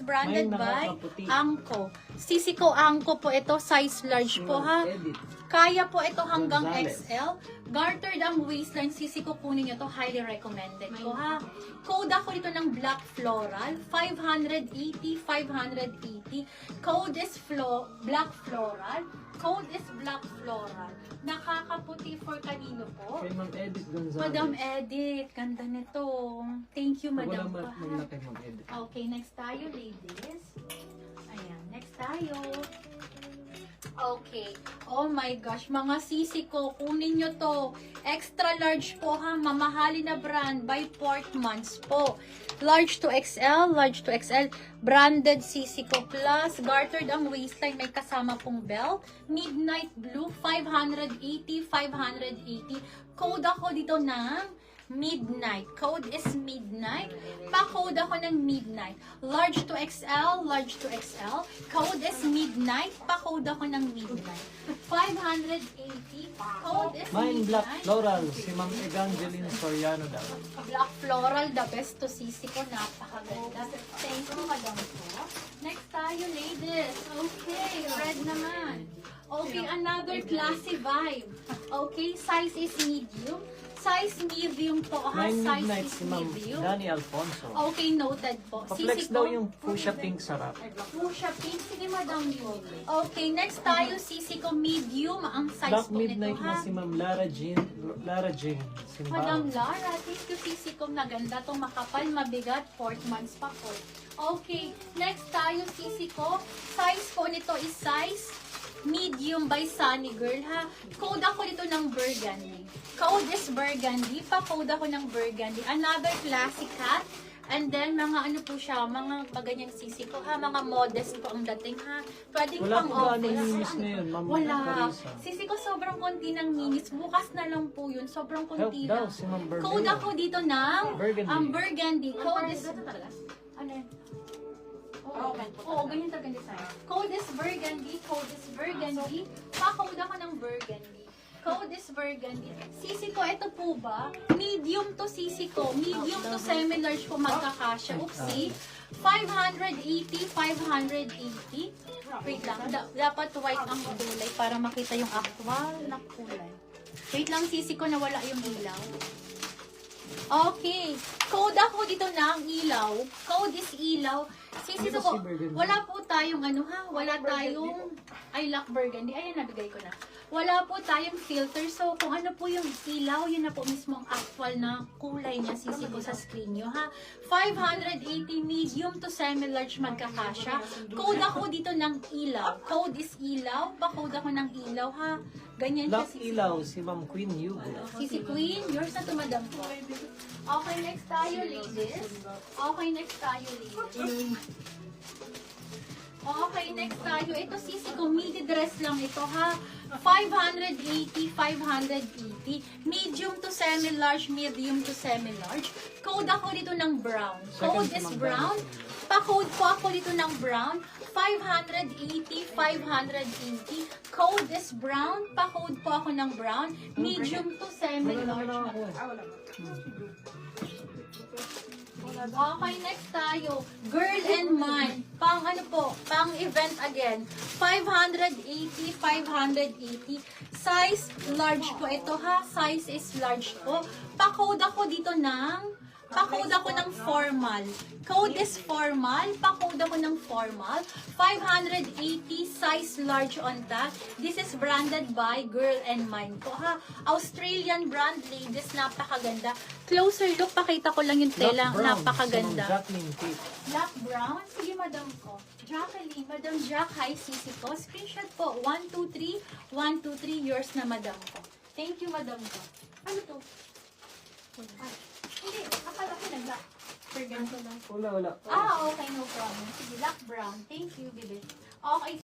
Branded by Angko. Sisiko Angko po ito, size large po ha. Kaya po ito hanggang XL. Gartered ang waistline, Sisiko kunin nyo to, highly recommended po ha. Code ako dito ng Black Floral, 580, 580. Code is Black Floral. Code is Black Floral. Nakakaputi for kanino po? Kay Ma'am Edith Gonzalez. Madam Edith, ganda nito. Thank you, Madam. Wala kay Ma'am Edith. Okay, next tayo, ladies. Ayan, next tayo. Okay. Oh my gosh, mga sisi ko, kunin nyo to. Extra large po ha, mamahalin na brand by Portmans po. Large to XL, large to XL. Branded sisi ko plus. Gartered ang waistline, may kasama pong belt. Midnight blue, 580, 580. Code ako dito ng Midnight. Code is Midnight. Pa-code ako ng Midnight. Large to XL, large to XL. Code is Midnight. Pa-code ako ng Midnight. 580. Code is Mine Black Midnight. Floral, si Ma'am Evangeline Soriano daw. Black Floral, the best to sisi ko. Napakaganda. Thank you, madam po. Next tayo, ladies. Okay, red naman. Okay, another classy vibe. Okay, size is medium. Size medium po ha. Mine Size Midnight is si Ma'am medium. Danny Alfonso. Okay, noted po. Pa-flex daw yung fuchsia pink sarap. Fuchsia pink. Sige, madam yun. Okay, next tayo, sisi ko medium. Ang size Black po nito Midnight ha. na si Ma'am Lara Jane. Simbao. Madam Lara, thank you, sisi ko. Maganda to, makapal, mabigat, 4 months pa po. Okay, next tayo, sisi ko. Size po nito is size medium by Sunny Girl ha. Code ako dito ng Burgundy. Code is Burgundy. Pa-code ako ng Burgundy. Another classic cat. And then, mga ano po siya, mga baganyang sisi ko ha. Mga modest po ang dating ha. Pwedeng Wala pang po ba office. minis na yun, Ma'am Wala. Carissa? Sisi ko sobrang konti ng minis. Bukas na lang po yun. Sobrang konti Help daw lang. si Ma'am Burgundy. Code ako dito ng Burgundy. Burgundy. Code is... Ano yun? Oo, ganyan talaga ang design. Code is Burgundy. Code is Burgundy. Pa-code ako ng Burgundy. Code is Burgundy. Sisi ko, ito po ba? Medium to sisi ko. Medium to semi-large po magkakasya. Oopsie. 580, 580. Wait lang. Dapat white ang kulay para makita yung actual na kulay. Wait lang, sisi ko, nawala yung ilaw. Okay. Code ako dito ng ilaw. Code is ilaw. Sisi ko, wala po tayong ano ha, wala tayong I like burgundy. Ayan, nabigay ko na. Wala po tayong filter. So, kung ano po yung ilaw, yun na po mismo ang actual na kulay niya. Sisi ko sa screen nyo ha. 580 medium to semi-large magkakasya. Code ako dito ng ilaw. Code is ilaw. Pa-code ako ng ilaw ha. Ganyan siya. Black ilaw, si Ma'am Queen Hugo. Sisi Queen, yours na to, madam ko. Okay, next tayo, ladies. Okay, next tayo, ladies. Okay, next tayo. Ito, sisi ko, midi dress lang ito, ha? 580, 580. Medium to semi-large, medium to semi-large. Code ako dito ng brown. Code is brown. Pa-code po ako dito ng brown. 580, 580. Code is brown. Pa-code po ako ng brown. Medium to semi-large. Okay, next tayo. Girl and Man. Pang ano po? Pang event again. 580, 580. Size large po ito ha. Size is large po. Pa-code ako dito ng pa-code ako ng formal. Code is formal. Pa-code ako ng formal. 580 size large on that. This is branded by Girl and Mine po ha. Australian brand, ladies. Napakaganda. Closer look. Pakita ko lang yung tela. Napakaganda. Jacqueline Tate. Black brown. Sige, madam ko. Jacqueline. Madam Jack. Hi, sisi ko. Screenshot po. 1, 2, 3. 1, 2, 3. Yours na, madam ko. Thank you, madam ko. Ano to? Ay, hindi. Akala ko nag-black. Wala. Okay, no problem. Sige, black brown. Thank you, bibi. Okay.